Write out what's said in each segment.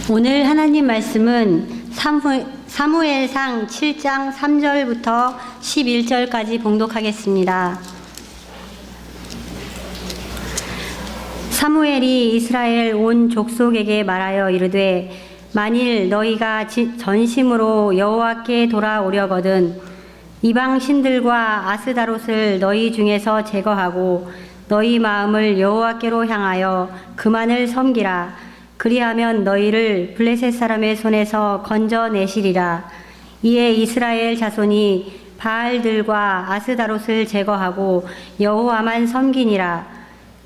오늘 하나님 말씀은 사무엘상 7장 3절부터 11절까지 봉독하겠습니다. 사무엘이 이스라엘 온 족속에게 말하여 이르되 만일 너희가 전심으로 여호와께 돌아오려거든 이방 신들과 아스다롯을 너희 중에서 제거하고 너희 마음을 여호와께로 향하여 그만을 섬기라. 그리하면 너희를 블레셋 사람의 손에서 건져내시리라. 이에 이스라엘 자손이 바알들과 아스다롯을 제거하고 여호와만 섬기니라.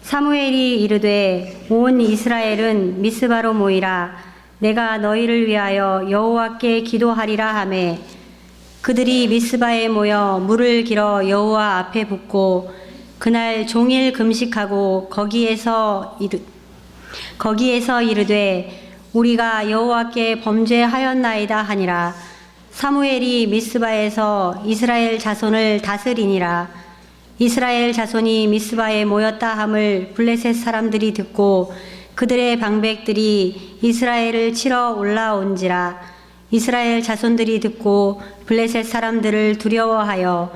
사무엘이 이르되 온 이스라엘은 미스바로 모이라. 내가 너희를 위하여 여호와께 기도하리라 하매 그들이 미스바에 모여 물을 길어 여호와 앞에 붓고 그날 종일 금식하고 거기에서 이르되 우리가 여호와께 범죄하였나이다 하니라. 사무엘이 미스바에서 이스라엘 자손을 다스리니라. 이스라엘 자손이 미스바에 모였다 함을 블레셋 사람들이 듣고 그들의 방백들이 이스라엘을 치러 올라온지라. 이스라엘 자손들이 듣고 블레셋 사람들을 두려워하여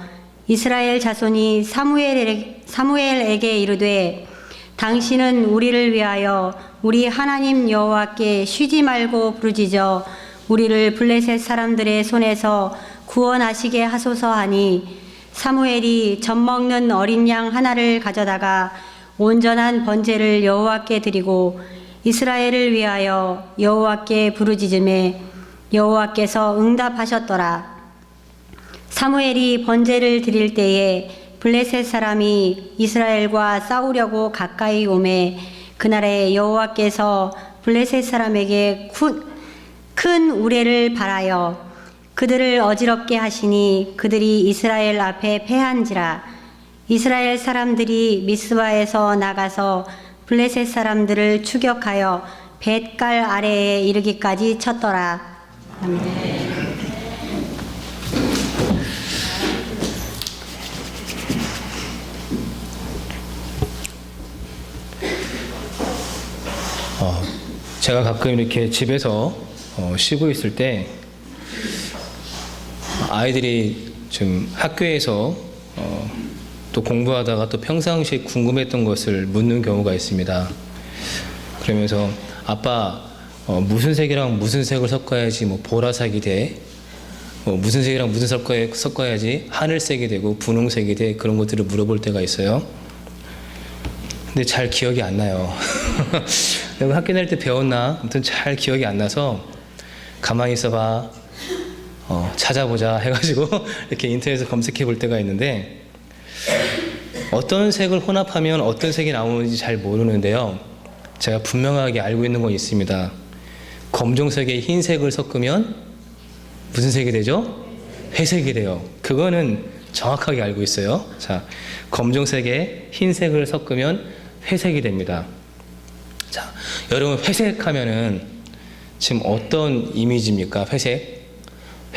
이스라엘 자손이 사무엘에게 이르되 당신은 우리를 위하여 우리 하나님 여호와께 쉬지 말고 부르짖어 우리를 블레셋 사람들의 손에서 구원하시게 하소서 하니 사무엘이 젖먹는 어린 양 하나를 가져다가 온전한 번제를 여호와께 드리고 이스라엘을 위하여 여호와께 부르짖음에 여호와께서 응답하셨더라. 사무엘이 번제를 드릴 때에 블레셋 사람이 이스라엘과 싸우려고 가까이 오매 그날에 여호와께서 블레셋 사람에게 큰 우레를 발하여 그들을 어지럽게 하시니 그들이 이스라엘 앞에 패한지라. 이스라엘 사람들이 미스바에서 나가서 블레셋 사람들을 추격하여 벳갈 아래에 이르기까지 쳤더라. 아멘. 제가 가끔 이렇게 집에서 쉬고 있을 때 아이들이 좀 학교에서 또 공부하다가 또 평상시에 궁금했던 것을 묻는 경우가 있습니다. 그러면서 아빠 무슨 색이랑 무슨 색을 섞어야지 뭐 보라색이 돼, 무슨 색이랑 무슨 섞어야지 하늘색이 되고 분홍색이 돼, 그런 것들을 물어볼 때가 있어요. 근데 잘 기억이 안 나요. 내가 학교 다닐 때 배웠나? 아무튼 잘 기억이 안 나서 가만히 있어봐, 찾아보자 해가지고 이렇게 인터넷에서 검색해 볼 때가 있는데 어떤 색을 혼합하면 어떤 색이 나오는지 잘 모르는데요. 제가 분명하게 알고 있는 건 있습니다. 검정색에 흰색을 섞으면 무슨 색이 되죠? 회색이 돼요. 그거는 정확하게 알고 있어요. 자, 검정색에 흰색을 섞으면 회색이 됩니다. 자, 여러분 회색 하면은 지금 어떤 이미지입니까?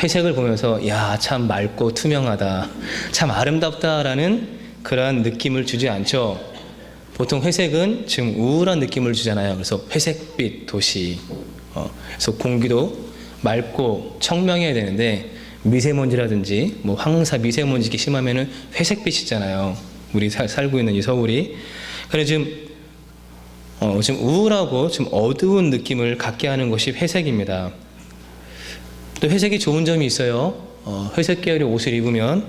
회색을 보면서 야, 참 맑고 투명하다, 참 아름답다라는 그런 느낌을 주지 않죠. 보통 회색은 지금 우울한 느낌을 주잖아요. 그래서 회색빛 도시, 그래서 공기도 맑고 청명해야 되는데 미세먼지라든지 뭐 황사 미세먼지가 심하면은 회색빛이잖아요. 우리 살고 있는 이 서울이. 그래서 지금 우울하고 좀 어두운 느낌을 갖게 하는 것이 회색입니다. 또 회색이 좋은 점이 있어요. 회색 계열의 옷을 입으면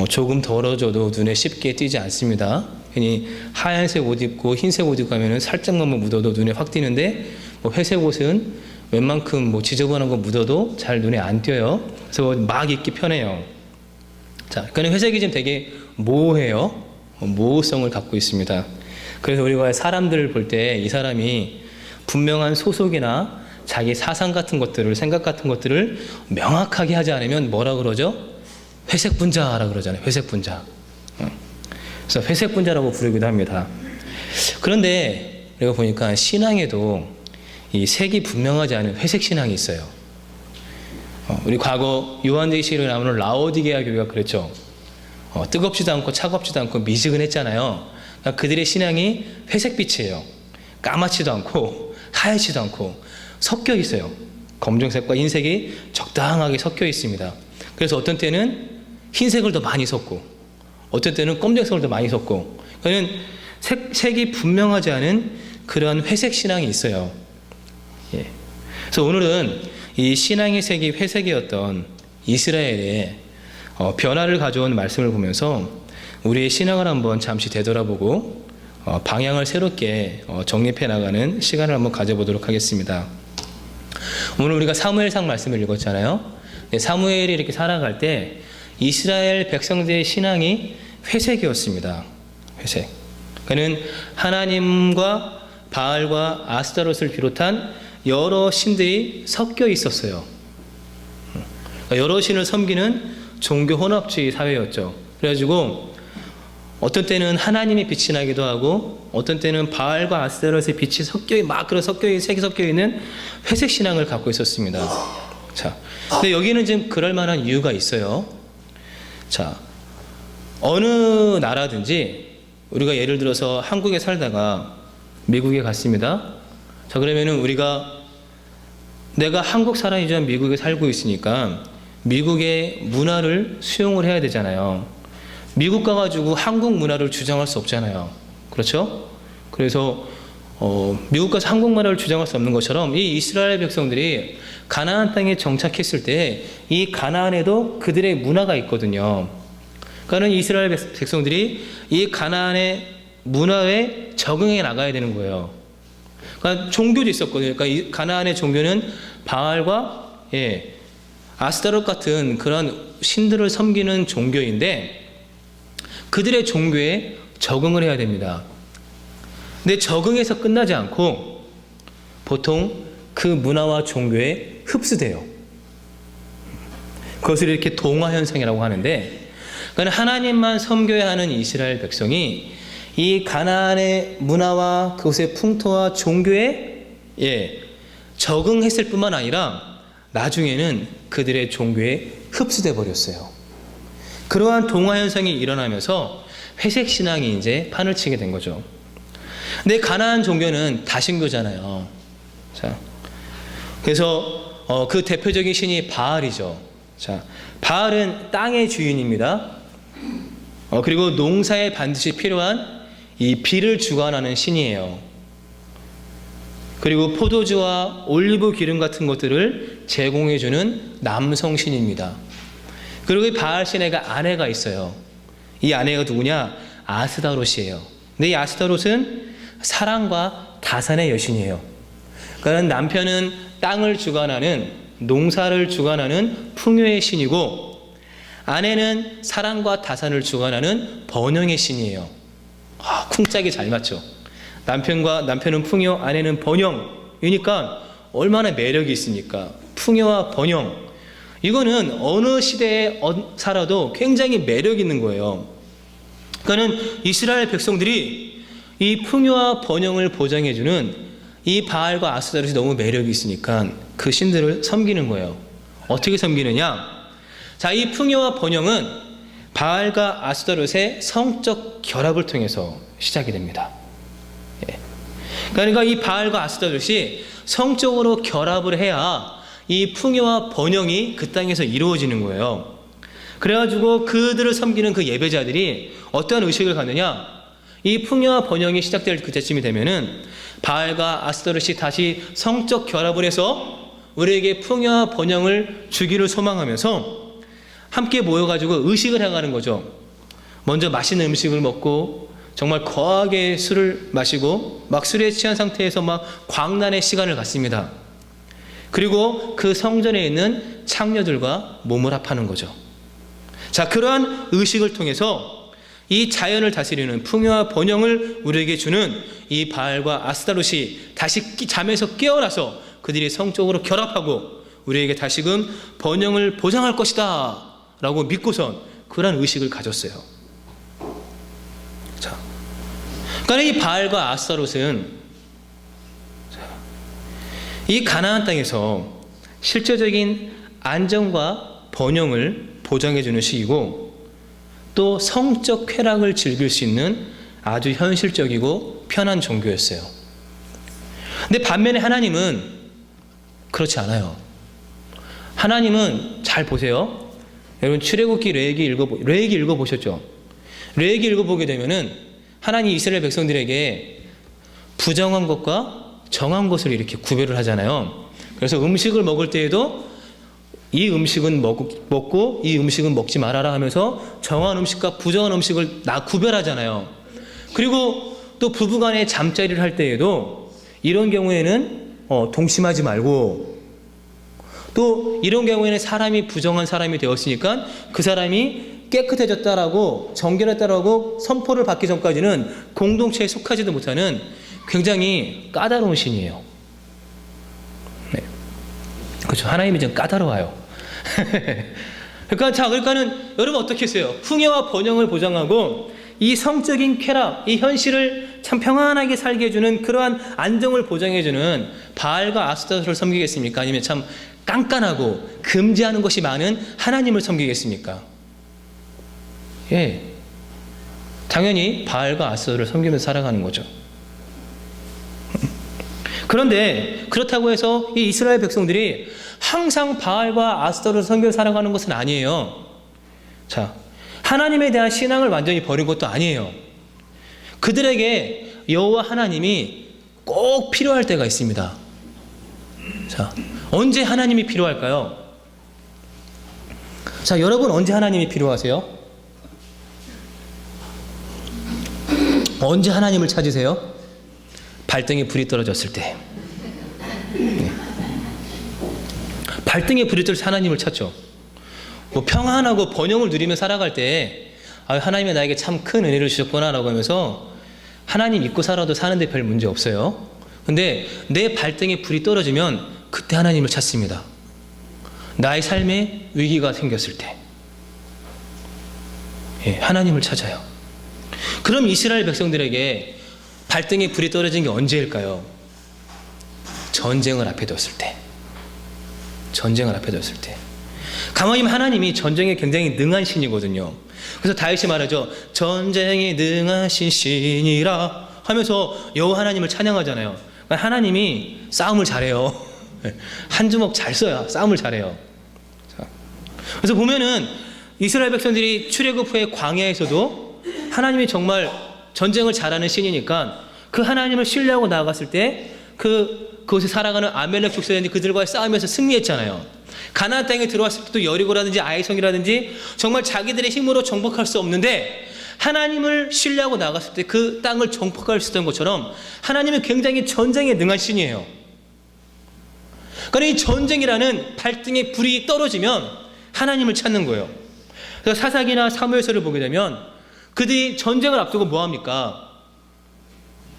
조금 덜어져도 눈에 쉽게 띄지 않습니다. 괜히 하얀색 옷 입고 흰색 옷 입고 하면은 살짝만 묻어도 눈에 확 띄는데 회색 옷은 웬만큼 지저분한 거 묻어도 잘 눈에 안 띄어요. 그래서 막 입기 편해요. 자, 그러니까 회색이 좀 되게 모호해요. 모호성을 갖고 있습니다. 그래서 우리가 사람들을 볼 때 이 사람이 분명한 소속이나 자기 사상 같은 것들을, 생각 같은 것들을 명확하게 하지 않으면 뭐라 그러죠? 회색 분자라 그러잖아요. 회색 분자. 그래서 회색 분자라고 부르기도 합니다. 그런데 우리가 보니까 신앙에도 이 색이 분명하지 않은 회색 신앙이 있어요. 우리 과거 요한계시록에 나오는 라오디게아 교회가 그랬죠. 뜨겁지도 않고 차갑지도 않고 미지근했잖아요. 그러니까 그들의 신앙이 회색빛이에요. 까맣지도 않고 하얗지도 않고 섞여 있어요. 검정색과 흰색이 적당하게 섞여 있습니다. 그래서 어떤 때는 흰색을 더 많이 섞고 어떤 때는 검정색을 더 많이 섞고 그러니까 색이 분명하지 않은 그러한 회색 신앙이 있어요. 예. 그래서 오늘은 이 신앙의 색이 회색이었던 이스라엘의 변화를 가져온 말씀을 보면서 우리의 신앙을 한번 잠시 되돌아보고 방향을 새롭게 정립해 나가는 시간을 한번 가져보도록 하겠습니다. 오늘 우리가 사무엘상 말씀을 읽었잖아요. 사무엘이 이렇게 살아갈 때 이스라엘 백성들의 신앙이 회색이었습니다. 회색. 그는 하나님과 바알과 아스타롯을 비롯한 여러 신들이 섞여 있었어요. 여러 신을 섬기는 종교 혼합주의 사회였죠. 그래가지고 어떤 때는 하나님의 빛이 나기도 하고 어떤 때는 바알과 아스타롯의 빛이 색이 섞여 있는 회색 신앙을 갖고 있었습니다. 자, 근데 여기는 지금 그럴 만한 이유가 있어요. 자, 어느 나라든지 우리가 예를 들어서 한국에 살다가 미국에 갔습니다. 자, 그러면은 내가 한국 사람이지만 미국에 살고 있으니까 미국의 문화를 수용을 해야 되잖아요. 미국 가가지고 한국 문화를 주장할 수 없잖아요. 그렇죠? 그래서 미국 가서 한국 문화를 주장할 수 없는 것처럼 이 이스라엘 백성들이 가나안 땅에 정착했을 때 이 가나안에도 그들의 문화가 있거든요. 그러니까 이스라엘 백성들이 이 가나안의 문화에 적응해 나가야 되는 거예요. 그러니까 종교도 있었거든요. 그러니까 이 가나안의 종교는 바알과 아스타롯 같은 그런 신들을 섬기는 종교인데 그들의 종교에 적응을 해야 됩니다. 근데 적응해서 끝나지 않고 보통 그 문화와 종교에 흡수돼요. 그것을 이렇게 동화 현상이라고 하는데 그러니까 하나님만 섬겨야 하는 이스라엘 백성이 이 가나안의 문화와 그곳의 풍토와 종교에 적응했을 뿐만 아니라 나중에는 그들의 종교에 흡수돼 버렸어요. 그러한 동화 현상이 일어나면서 회색 신앙이 이제 판을 치게 된 거죠. 근데 가나안 종교는 다신교잖아요. 자, 그래서 그 대표적인 신이 바알이죠. 자, 바알은 땅의 주인입니다. 그리고 농사에 반드시 필요한 이 비를 주관하는 신이에요. 그리고 포도주와 올리브 기름 같은 것들을 제공해주는 남성 신입니다. 그리고 이 바알 신에가 아내가 있어요. 이 아내가 누구냐? 아스다롯이에요. 근데 이 아스다롯은 사랑과 다산의 여신이에요. 그러니까 남편은 땅을 주관하는 농사를 주관하는 풍요의 신이고 아내는 사랑과 다산을 주관하는 번영의 신이에요. 쿵짝이 잘 맞죠. 남편은 풍요, 아내는 번영이니까 얼마나 매력이 있습니까? 풍요와 번영. 이거는 어느 시대에 살아도 굉장히 매력 있는 거예요. 그러니까는 이스라엘 백성들이 이 풍요와 번영을 보장해주는 이 바알과 아스타롯이 너무 매력이 있으니까 그 신들을 섬기는 거예요. 어떻게 섬기느냐? 자, 이 풍요와 번영은 바알과 아스타롯의 성적 결합을 통해서 시작이 됩니다. 그러니까 이 바알과 아스타롯이 성적으로 결합을 해야 이 풍요와 번영이 그 땅에서 이루어지는 거예요. 그래가지고 그들을 섬기는 그 예배자들이 어떠한 의식을 갖느냐? 이 풍요와 번영이 시작될 그때쯤이 되면은 바알과 아스타롯이 다시 성적 결합을 해서 우리에게 풍요와 번영을 주기를 소망하면서 함께 모여가지고 의식을 해가는 거죠. 먼저 맛있는 음식을 먹고 정말 거하게 술을 마시고 막 술에 취한 상태에서 막 광란의 시간을 갖습니다. 그리고 그 성전에 있는 창녀들과 몸을 합하는 거죠. 자, 그러한 의식을 통해서 이 자연을 다스리는 풍요와 번영을 우리에게 주는 이 바알과 아스타롯이 다시 잠에서 깨어나서 그들이 성적으로 결합하고 우리에게 다시금 번영을 보장할 것이다 라고 믿고선 그러한 의식을 가졌어요. 자, 그러니까 이 바알과 아스타롯은 이 가나안 땅에서 실제적인 안정과 번영을 보장해주는 시기고 또 성적 쾌락을 즐길 수 있는 아주 현실적이고 편한 종교였어요. 근데 반면에 하나님은 그렇지 않아요. 하나님은 잘 보세요. 여러분 출애굽기 레위기 읽어보셨죠? 레위기 읽어보게 되면은 하나님 이스라엘 백성들에게 부정한 것과 정한 것을 이렇게 구별을 하잖아요. 그래서 음식을 먹을 때에도 이 음식은 먹고 이 음식은 먹지 말아라 하면서 정한 음식과 부정한 음식을 구별하잖아요. 그리고 또 부부간에 잠자리를 할 때에도 이런 경우에는 동침하지 말고, 또 이런 경우에는 사람이 부정한 사람이 되었으니까 그 사람이 깨끗해졌다라고 정결했다라고 선포를 받기 전까지는 공동체에 속하지도 못하는 굉장히 까다로운 신이에요. 네. 그렇죠. 하나님이 좀 까다로워요. 그러니까는 여러분 어떻게 했어요? 풍요와 번영을 보장하고 이 성적인 쾌락, 이 현실을 참 평안하게 살게 해주는 그러한 안정을 보장해주는 바알과 아스타로를 섬기겠습니까? 아니면 참 깐깐하고 금지하는 것이 많은 하나님을 섬기겠습니까? 예, 당연히 바알과 아스타로를 섬기면서 살아가는 거죠. 그런데 그렇다고 해서 이 이스라엘 백성들이 항상 바알과 아스타로를 섬겨 살아가는 것은 아니에요. 자, 하나님에 대한 신앙을 완전히 버린 것도 아니에요. 그들에게 여호와 하나님이 꼭 필요할 때가 있습니다. 자, 언제 하나님이 필요할까요? 자, 여러분 언제 하나님이 필요하세요? 언제 하나님을 찾으세요? 발등에 불이 떨어졌을 때. 네. 발등에 불이 떨어져 하나님을 찾죠. 뭐 평안하고 번영을 누리며 살아갈 때 하나님이 나에게 참 큰 은혜를 주셨구나라고 하면서 하나님 믿고 살아도 사는데 별 문제 없어요. 근데 내 발등에 불이 떨어지면 그때 하나님을 찾습니다. 나의 삶에 위기가 생겼을 때, 예, 하나님을 찾아요. 그럼 이스라엘 백성들에게 발등에 불이 떨어진 게 언제일까요? 전쟁을 앞에 뒀을 때. 전쟁을 앞에 뒀을 때. 가만히 하나님이 전쟁에 굉장히 능한 신이거든요. 그래서 다윗이 말하죠. 전쟁에 능하신 신이라 하면서 여호와 하나님을 찬양하잖아요. 그러니까 하나님이 싸움을 잘해요. 한 주먹 잘 써야 싸움을 잘해요. 자, 그래서 보면은 이스라엘 백성들이 출애굽 후에 광야에서도 하나님이 정말 전쟁을 잘하는 신이니까 그 하나님을 신뢰하고 나아갔을 때 그곳에 살아가는 아멜렉 족속이 그들과 싸우면서 승리했잖아요. 가나안 땅에 들어왔을 때도 여리고라든지 아이성이라든지 정말 자기들의 힘으로 정복할 수 없는데 하나님을 신뢰하고 나갔을 때 그 땅을 정복할 수 있던 것처럼 하나님은 굉장히 전쟁에 능한 신이에요. 그러니까 이 전쟁이라는 발등에 불이 떨어지면 하나님을 찾는 거예요. 그래서 사사기나 사무엘서를 보게 되면 그들이 전쟁을 앞두고 뭐합니까?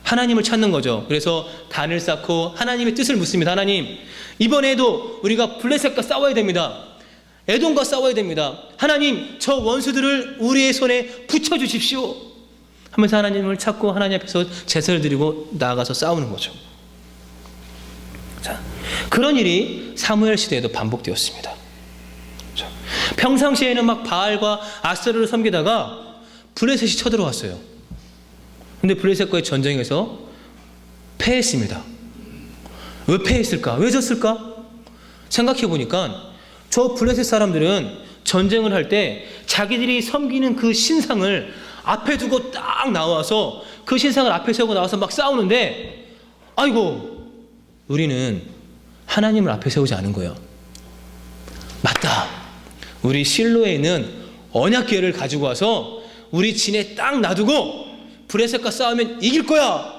하나님을 찾는 거죠. 그래서 단을 쌓고 하나님의 뜻을 묻습니다. 하나님, 이번에도 우리가 블레셋과 싸워야 됩니다. 에돔과 싸워야 됩니다. 하나님, 저 원수들을 우리의 손에 붙여주십시오 하면서 하나님을 찾고 하나님 앞에서 제사를 드리고 나아가서 싸우는 거죠. 자, 그런 일이 사무엘 시대에도 반복되었습니다. 자, 평상시에는 막 바알과 아스타로를 섬기다가 블레셋이 쳐들어왔어요. 근데 블레셋과의 전쟁에서 패했습니다. 왜 패했을까? 왜 졌을까? 생각해 보니까 저 블레셋 사람들은 전쟁을 할 때 자기들이 섬기는 그 신상을 앞에 두고 딱 나와서 그 신상을 앞에 세우고 나와서 막 싸우는데, 아이고, 우리는 하나님을 앞에 세우지 않은 거예요. 맞다. 우리 실로에 있는 언약궤를 가지고 와서 우리 진에 딱 놔두고 블레셋과 싸우면 이길 거야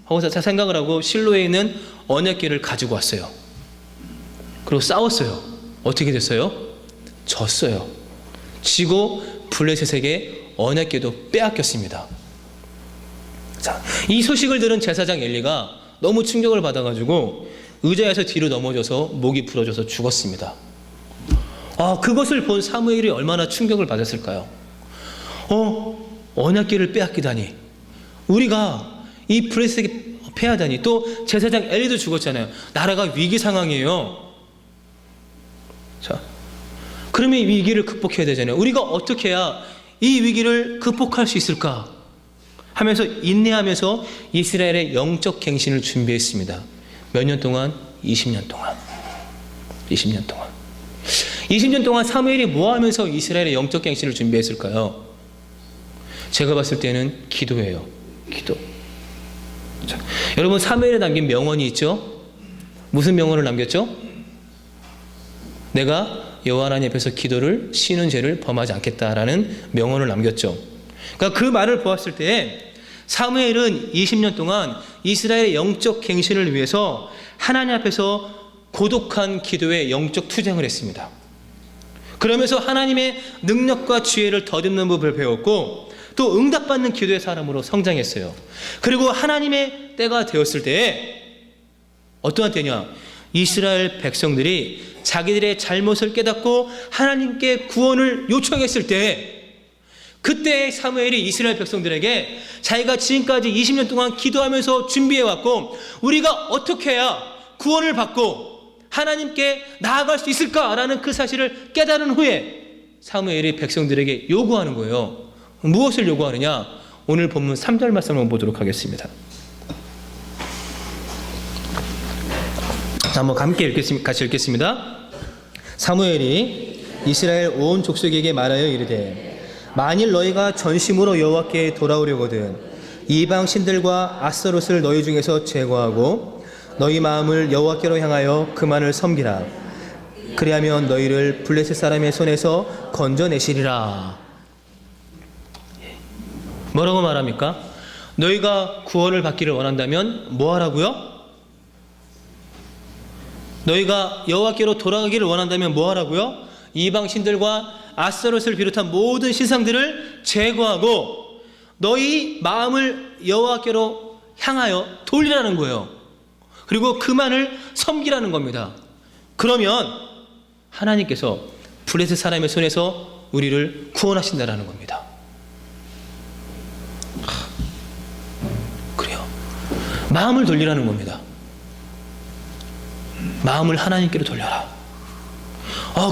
하고서 생각을 하고 실로에 있는 언약궤를 가지고 왔어요. 그리고 싸웠어요. 어떻게 됐어요? 졌어요. 지고 블레셋에게 언약궤도 빼앗겼습니다. 자, 이 소식을 들은 제사장 엘리가 너무 충격을 받아가지고 의자에서 뒤로 넘어져서 목이 부러져서 죽었습니다. 그것을 본 사무엘이 얼마나 충격을 받았을까요? 언약궤를 빼앗기다니, 우리가 이 블레셋에게 패하다니, 또 제사장 엘리도 죽었잖아요. 나라가 위기 상황이에요. 자, 그러면 이 위기를 극복해야 되잖아요. 우리가 어떻게 해야 이 위기를 극복할 수 있을까 하면서 인내하면서 이스라엘의 영적 갱신을 준비했습니다. 몇 년 동안? 20년 동안. 20년 동안. 20년 동안 사무엘이 뭐 하면서 이스라엘의 영적 갱신을 준비했을까요? 제가 봤을 때는 기도예요. 기도. 자, 여러분 사무엘에 남긴 명언이 있죠? 무슨 명언을 남겼죠? 내가 여호와 하나님 앞에서 기도를 쉬는 죄를 범하지 않겠다라는 명언을 남겼죠. 그러니까 그 말을 보았을 때 사무엘은 20년 동안 이스라엘의 영적 갱신을 위해서 하나님 앞에서 고독한 기도에 영적 투쟁을 했습니다. 그러면서 하나님의 능력과 지혜를 덧입는 법을 배웠고 또 응답받는 기도의 사람으로 성장했어요. 그리고 하나님의 때가 되었을 때 어떠한 때냐? 이스라엘 백성들이 자기들의 잘못을 깨닫고 하나님께 구원을 요청했을 때 그때 사무엘이 이스라엘 백성들에게 자기가 지금까지 20년 동안 기도하면서 준비해왔고 우리가 어떻게 해야 구원을 받고 하나님께 나아갈 수 있을까라는 그 사실을 깨달은 후에 사무엘이 백성들에게 요구하는 거예요. 무엇을 요구하느냐? 오늘 본문 3절 말씀을 보도록 하겠습니다. 자, 한번 같이 읽겠습니다. 사무엘이 이스라엘 온 족속에게 말하여 이르되 만일 너희가 전심으로 여호와께 돌아오려거든 이방 신들과 아스타롯을 너희 중에서 제거하고 너희 마음을 여호와께로 향하여 그만을 섬기라. 그리하면 너희를 블레셋 사람의 손에서 건져내시리라. 뭐라고 말합니까? 너희가 구원을 받기를 원한다면 뭐 하라고요? 너희가 여호와께로 돌아가기를 원한다면 뭐 하라고요? 이방 신들과 아스타롯을 비롯한 모든 신상들을 제거하고 너희 마음을 여호와께로 향하여 돌리라는 거예요. 그리고 그만을 섬기라는 겁니다. 그러면 하나님께서 블레셋 사람의 손에서 우리를 구원하신다라는 겁니다. 그래요. 마음을 돌리라는 겁니다. 마음을 하나님께로 돌려라.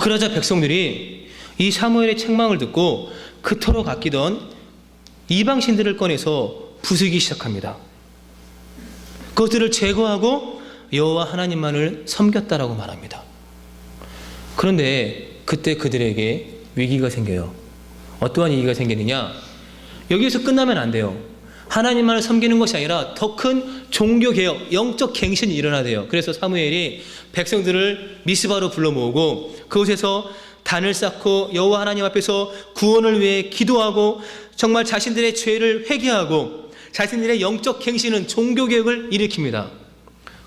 그러자 백성들이 이 사무엘의 책망을 듣고 그토록 아끼던 이방신들을 꺼내서 부수기 시작합니다. 그것들을 제거하고 여호와 하나님만을 섬겼다라고 말합니다. 그런데 그때 그들에게 위기가 생겨요. 어떠한 위기가 생기느냐? 여기에서 끝나면 안 돼요. 하나님만을 섬기는 것이 아니라 더 큰 종교개혁, 영적 갱신이 일어나야 돼요. 그래서 사무엘이 백성들을 미스바로 불러 모으고 그곳에서 단을 쌓고 여호와 하나님 앞에서 구원을 위해 기도하고 정말 자신들의 죄를 회개하고 자신들의 영적 갱신은 종교개혁을 일으킵니다.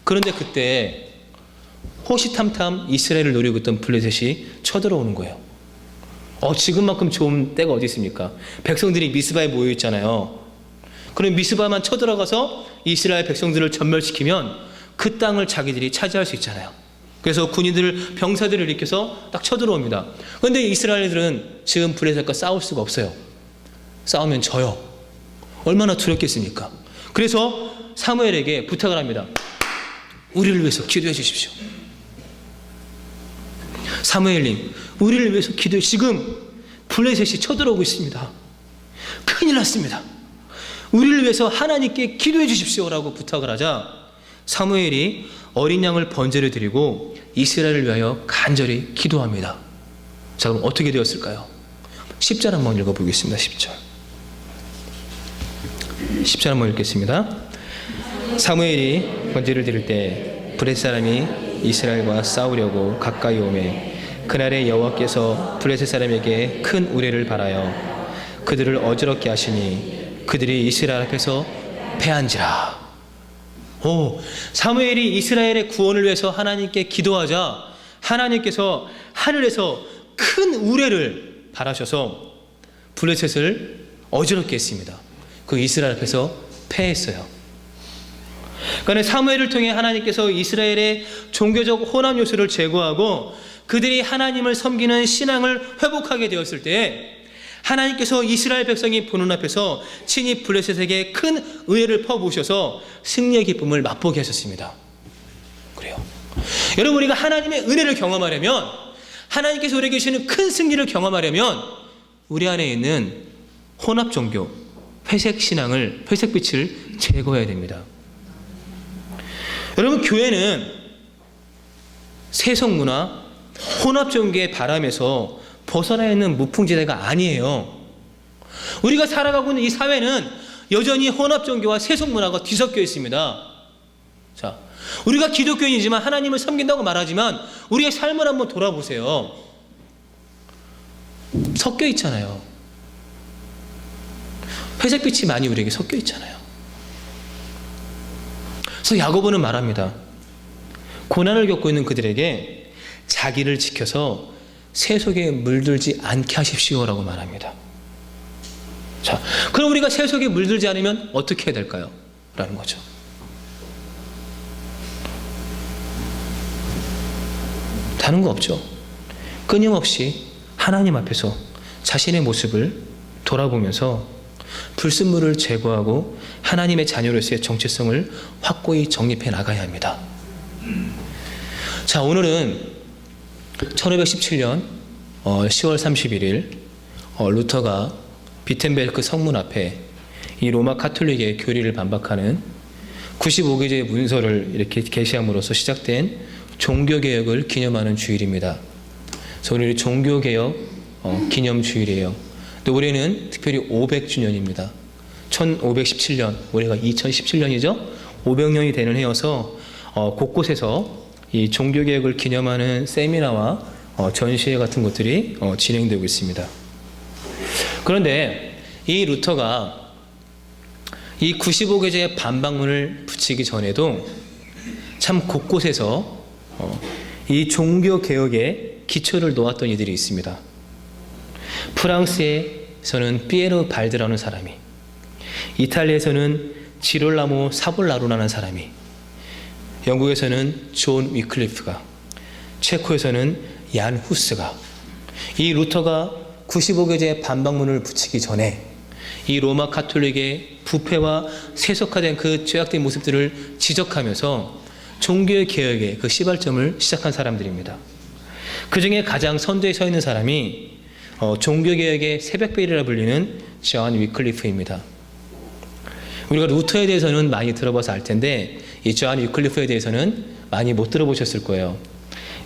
그런데 그때 호시탐탐 이스라엘을 노리고 있던 블레셋이 쳐들어오는 거예요. 지금만큼 좋은 때가 어디 있습니까? 백성들이 미스바에 모여 있잖아요. 그럼 미스바만 쳐들어가서 이스라엘 백성들을 전멸시키면 그 땅을 자기들이 차지할 수 있잖아요. 그래서 군인들, 병사들을 일으켜서 딱 쳐들어옵니다. 그런데 이스라엘들은 지금 블레셋과 싸울 수가 없어요. 싸우면 져요. 얼마나 두렵겠습니까? 그래서 사무엘에게 부탁을 합니다. 우리를 위해서 기도해 주십시오. 사무엘님, 우리를 위해서 기도해. 지금 블레셋이 쳐들어오고 있습니다. 큰일 났습니다. 우리를 위해서 하나님께 기도해 주십시오라고 부탁을 하자 사무엘이 어린 양을 번제를 드리고 이스라엘을 위하여 간절히 기도합니다. 자, 그럼 어떻게 되었을까요? 10절 한번 읽어보겠습니다. 10절 한번 읽겠습니다. 사무엘이 번제를 드릴 때 블레셋 사람이 이스라엘과 싸우려고 가까이 오매 그날에 여호와께서 블레셋 사람에게 큰 우레를 발하여 그들을 어지럽게 하시니 그들이 이스라엘 앞에서 패한지라. 사무엘이 이스라엘의 구원을 위해서 하나님께 기도하자 하나님께서 하늘에서 큰 우레를 발하셔서 블레셋을 어지럽게 했습니다. 그 이스라엘 앞에서 패했어요. 그러니까 사무엘을 통해 하나님께서 이스라엘의 종교적 혼합 요소를 제거하고 그들이 하나님을 섬기는 신앙을 회복하게 되었을 때 하나님께서 이스라엘 백성이 보는 앞에서 친히 블레셋에게 큰 은혜를 퍼부으셔서 승리의 기쁨을 맛보게 하셨습니다. 그래요. 여러분, 우리가 하나님의 은혜를 경험하려면, 하나님께서 우리에게 주시는 큰 승리를 경험하려면 우리 안에 있는 혼합 종교, 회색 신앙을, 회색 빛을 제거해야 됩니다. 여러분, 교회는 세속 문화, 혼합 종교의 바람에서 벗어나 있는 무풍지대가 아니에요. 우리가 살아가고 있는 이 사회는 여전히 혼합 종교와 세속 문화가 뒤섞여 있습니다. 자, 우리가 기독교인이지만 하나님을 섬긴다고 말하지만 우리의 삶을 한번 돌아보세요. 섞여 있잖아요. 회색빛이 많이 우리에게 섞여 있잖아요. 그래서 야고보는 말합니다. 고난을 겪고 있는 그들에게 자기를 지켜서 세속에 물들지 않게 하십시오라고 말합니다. 자, 그럼 우리가 세속에 물들지 않으면 어떻게 해야 될까요? 라는 거죠. 다른 거 없죠. 끊임없이 하나님 앞에서 자신의 모습을 돌아보면서 불순물을 제거하고 하나님의 자녀로서의 정체성을 확고히 정립해 나가야 합니다. 자, 오늘은 1517년 10월 31일 루터가 비텐베르크 성문 앞에 이 로마 카톨릭의 교리를 반박하는 95개의 문서를 이렇게 게시함으로써 시작된 종교개혁을 기념하는 주일입니다. 그래서 오늘이 종교개혁 기념주일이에요. 또 올해는 특별히 500주년입니다. 1517년, 올해가 2017년이죠. 500년이 되는 해여서 곳곳에서 이 종교개혁을 기념하는 세미나와 전시회 같은 것들이 진행되고 있습니다. 그런데 이 루터가 이 95개제의 반박문을 붙이기 전에도 참 곳곳에서 이 종교개혁의 기초를 놓았던 이들이 있습니다. 프랑스에서는 피에로 발드라는 사람이, 이탈리아에서는 지롤라모 사볼라루라는 사람이, 영국에서는 존 위클리프가, 체코에서는 얀 후스가, 이 루터가 95개제 반박문을 붙이기 전에 이 로마 카톨릭의 부패와 세속화된 그 죄악된 모습들을 지적하면서 종교의 개혁의 그 시발점을 시작한 사람들입니다. 그 중에 가장 선두에 서 있는 사람이 종교개혁의 새벽별이라 불리는 존 위클리프입니다. 우리가 루터에 대해서는 많이 들어봐서 알 텐데 이 존 위클리프에 대해서는 많이 못 들어보셨을 거예요.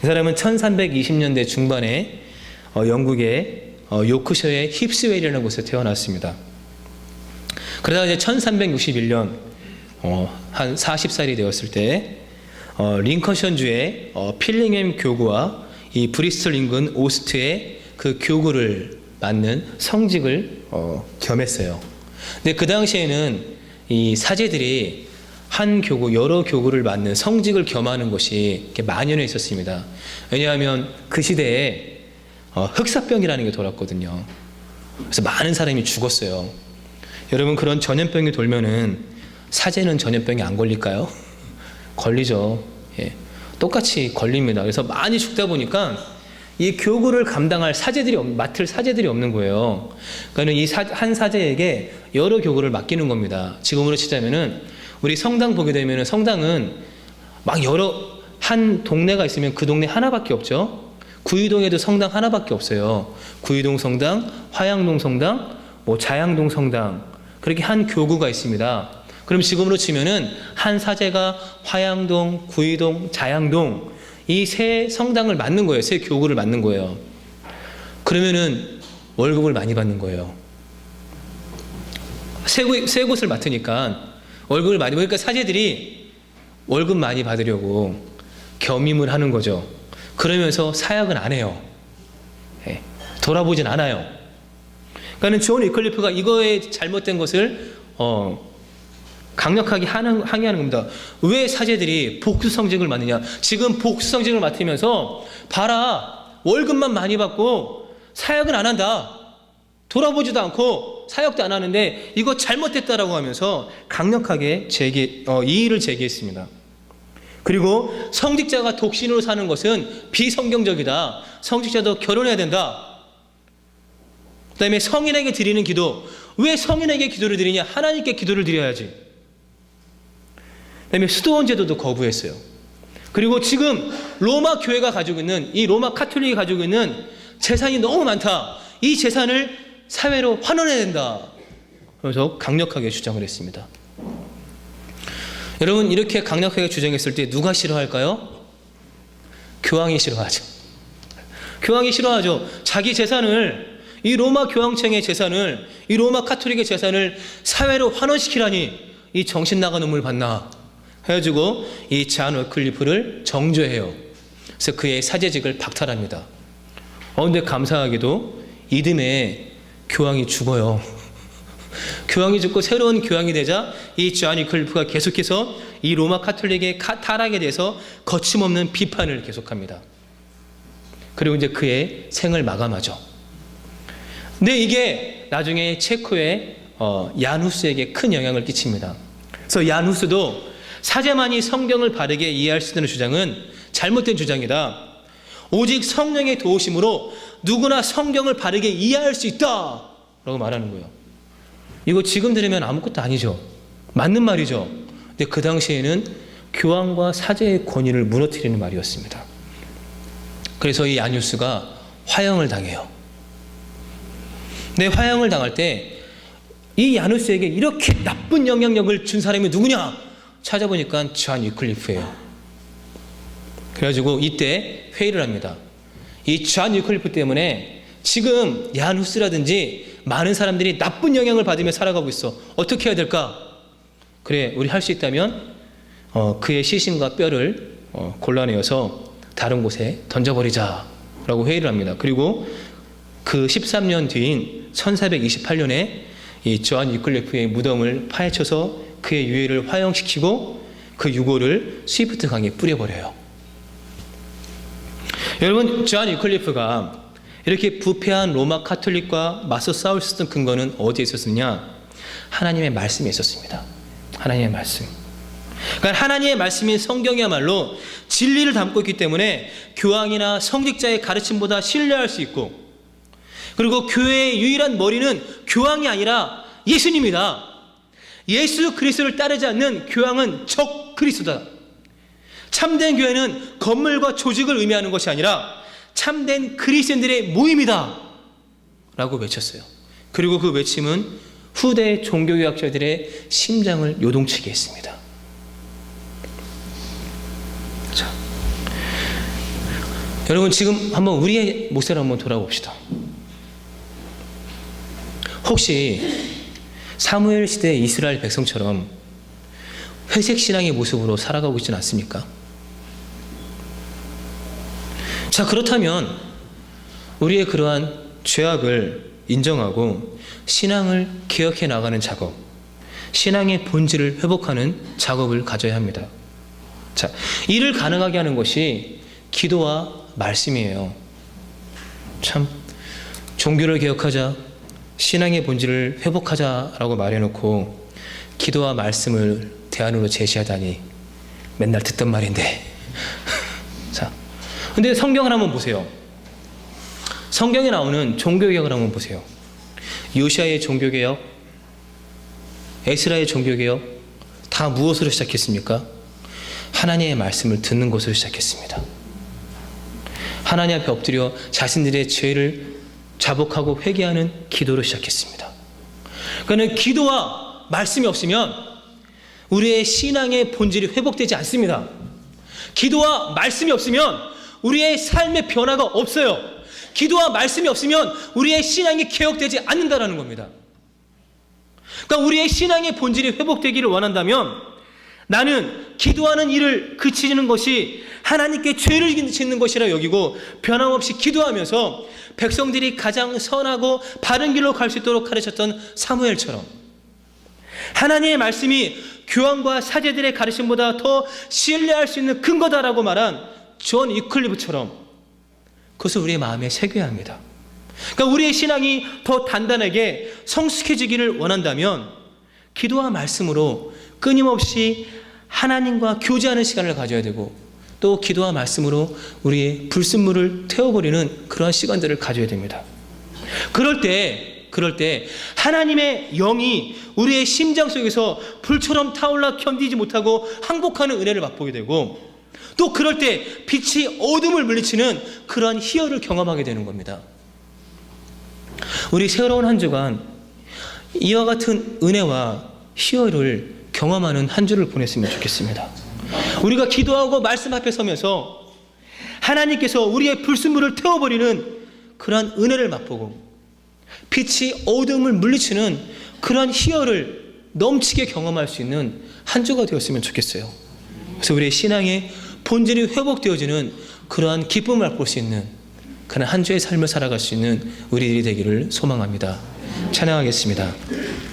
이 사람은 1320년대 중반에 영국의 요크셔의 힙스웨일이라는 곳에 태어났습니다. 그러다가 이제 1361년 한 40살이 되었을 때 링컨셔주의 필링햄 교구와 이 브리스톨 인근 오스트의 그 교구를 맡는 성직을 겸했어요. 근데 그 당시에는 이 사제들이 한 교구, 여러 교구를 맡는 성직을 겸하는 것이 이렇게 만연해 있었습니다. 왜냐하면 그 시대에 흑사병이라는 게 돌았거든요. 그래서 많은 사람이 죽었어요. 여러분, 그런 전염병이 돌면은 사제는 전염병이 안 걸릴까요? 걸리죠. 예. 똑같이 걸립니다. 그래서 많이 죽다 보니까 이 교구를 감당할 맡을 사제들이 없는 거예요. 그러니까 한 사제에게 여러 교구를 맡기는 겁니다. 지금으로 치자면은 우리 성당 보게 되면은 성당은 막 한 동네가 있으면 그 동네 하나밖에 없죠. 구이동에도 성당 하나밖에 없어요. 구이동 성당, 화양동 성당, 자양동 성당, 그렇게 한 교구가 있습니다. 그럼 지금으로 치면은 한 사제가 화양동, 구이동, 자양동 이 세 성당을 맡는 거예요. 세 교구를 맡는 거예요. 그러면은 월급을 많이 받는 거예요. 세 곳을 맡으니까 월급을 많이 받으니까 사제들이 월급 많이 받으려고 겸임을 하는 거죠. 그러면서 사역은 안 해요. 예, 돌아보진 않아요. 그러니까 존 위클리프가 이거에 잘못된 것을 강력하게 항의하는 겁니다. 왜 사제들이 복수성직을 맡느냐? 지금 복수성직을 맡으면서 봐라, 월급만 많이 받고 사역은 안 한다. 돌아보지도 않고 사역도 안 하는데 이거 잘못됐다라고 하면서 강력하게 이의를 제기했습니다. 그리고 성직자가 독신으로 사는 것은 비성경적이다. 성직자도 결혼해야 된다. 그 다음에 성인에게 드리는 기도, 왜 성인에게 기도를 드리냐? 하나님께 기도를 드려야지. 그 다음에 수도원 제도도 거부했어요. 그리고 지금 로마 교회가 가지고 있는, 이 로마 카톨릭이 가지고 있는 재산이 너무 많다. 이 재산을 사회로 환원해야 된다. 그래서 강력하게 주장을 했습니다. 여러분, 이렇게 강력하게 주장했을 때 누가 싫어할까요? 교황이 싫어하죠. 교황이 싫어하죠. 자기 재산을, 이 로마 교황청의 재산을, 이 로마 카톨릭의 재산을 사회로 환원시키라니 이 정신 나간 놈을 봤나 해가지고 이 잔 위클리프를 정죄해요. 그래서 그의 사제직을 박탈합니다. 근데 감사하게도 이듬해 교황이 죽어요. 교황이 죽고 새로운 교황이 되자 이 잔 위클리프가 계속해서 이 로마 카톨릭의 타락에 대해서 거침없는 비판을 계속합니다. 그리고 이제 그의 생을 마감하죠. 근데 이게 나중에 체코의 야누스에게 큰 영향을 끼칩니다. 그래서 야누스도 사제만이 성경을 바르게 이해할 수 있는 주장은 잘못된 주장이다. 오직 성령의 도우심으로 누구나 성경을 바르게 이해할 수 있다 라고 말하는 거예요. 이거 지금 들으면 아무것도 아니죠. 맞는 말이죠. 근데 그 당시에는 교황과 사제의 권위를 무너뜨리는 말이었습니다. 그래서 이 야누스가 화형을 당해요. 근데 화형을 당할 때 이 야누스에게 이렇게 나쁜 영향력을 준 사람이 누구냐 찾아보니까 잔 위클리프예요. 그래가지고 이때 회의를 합니다. 이 잔 위클리프 때문에 지금 야누스라든지 많은 사람들이 나쁜 영향을 받으며 살아가고 있어. 어떻게 해야 될까? 그래, 우리 할 수 있다면 그의 시신과 뼈를 골라내어서 다른 곳에 던져버리자 라고 회의를 합니다. 그리고 그 13년 뒤인 1428년에 이 잔 위클리프의 무덤을 파헤쳐서 그의 유해를 화형시키고 그 유골을 스위프트 강에 뿌려버려요. 여러분, 잔 위클리프가 이렇게 부패한 로마 카톨릭과 맞서 싸울 수 있었던 근거는 어디에 있었느냐? 하나님의 말씀에 있었습니다. 하나님의 말씀. 그러니까 하나님의 말씀인 성경이야말로 진리를 담고 있기 때문에 교황이나 성직자의 가르침보다 신뢰할 수 있고, 그리고 교회의 유일한 머리는 교황이 아니라 예수님이다. 예수 그리스도를 따르지 않는 교황은 적 그리스도다. 참된 교회는 건물과 조직을 의미하는 것이 아니라 참된 그리스도인들의 모임이다 라고 외쳤어요. 그리고 그 외침은 후대 종교개혁자들의 심장을 요동치게 했습니다. 자, 여러분, 지금 한번 우리의 모습을 한번 돌아봅시다. 혹시 사무엘 시대 이스라엘 백성처럼 회색 신앙의 모습으로 살아가고 있지는 않습니까? 자, 그렇다면 우리의 그러한 죄악을 인정하고 신앙을 개혁해 나가는 작업, 신앙의 본질을 회복하는 작업을 가져야 합니다. 자, 이를 가능하게 하는 것이 기도와 말씀이에요. 참, 종교를 개혁하자, 신앙의 본질을 회복하자라고 말해놓고 기도와 말씀을 대안으로 제시하다니 맨날 듣던 말인데. 자, 근데 성경을 한번 보세요. 성경에 나오는 종교개혁을 한번 보세요. 요시아의 종교개혁, 에스라의 종교개혁, 다 무엇으로 시작했습니까? 하나님의 말씀을 듣는 것으로 시작했습니다. 하나님 앞에 엎드려 자신들의 죄를 자복하고 회개하는 기도로 시작했습니다. 그러니까 기도와 말씀이 없으면 우리의 신앙의 본질이 회복되지 않습니다. 기도와 말씀이 없으면 우리의 삶의 변화가 없어요. 기도와 말씀이 없으면 우리의 신앙이 개혁되지 않는다라는 겁니다. 그러니까 우리의 신앙의 본질이 회복되기를 원한다면 나는 기도하는 일을 그치는 것이 하나님께 죄를 짓는 것이라 여기고 변함없이 기도하면서 백성들이 가장 선하고 바른 길로 갈 수 있도록 가르쳤던 사무엘처럼 하나님의 말씀이 교황과 사제들의 가르침보다 더 신뢰할 수 있는 근거다라고 말한 존 위클리프처럼 그것을 우리의 마음에 새겨야 합니다. 그러니까 우리의 신앙이 더 단단하게 성숙해지기를 원한다면 기도와 말씀으로 끊임없이 하나님과 교제하는 시간을 가져야 되고 또 기도와 말씀으로 우리의 불순물을 태워버리는 그러한 시간들을 가져야 됩니다. 그럴 때 하나님의 영이 우리의 심장 속에서 불처럼 타올라 견디지 못하고 항복하는 은혜를 맛보게 되고 또 그럴 때 빛이 어둠을 물리치는 그러한 희열을 경험하게 되는 겁니다. 우리 새로운 한 주간 이와 같은 은혜와 희열을 경험하는 한 주를 보냈으면 좋겠습니다. 우리가 기도하고 말씀 앞에 서면서 하나님께서 우리의 불순물을 태워버리는 그러한 은혜를 맛보고 빛이 어둠을 물리치는 그러한 희열을 넘치게 경험할 수 있는 한 주가 되었으면 좋겠어요. 그래서 우리의 신앙의 본질이 회복되어지는 그러한 기쁨을 맛볼 수 있는 그런 한 주의 삶을 살아갈 수 있는 우리들이 되기를 소망합니다. 찬양하겠습니다.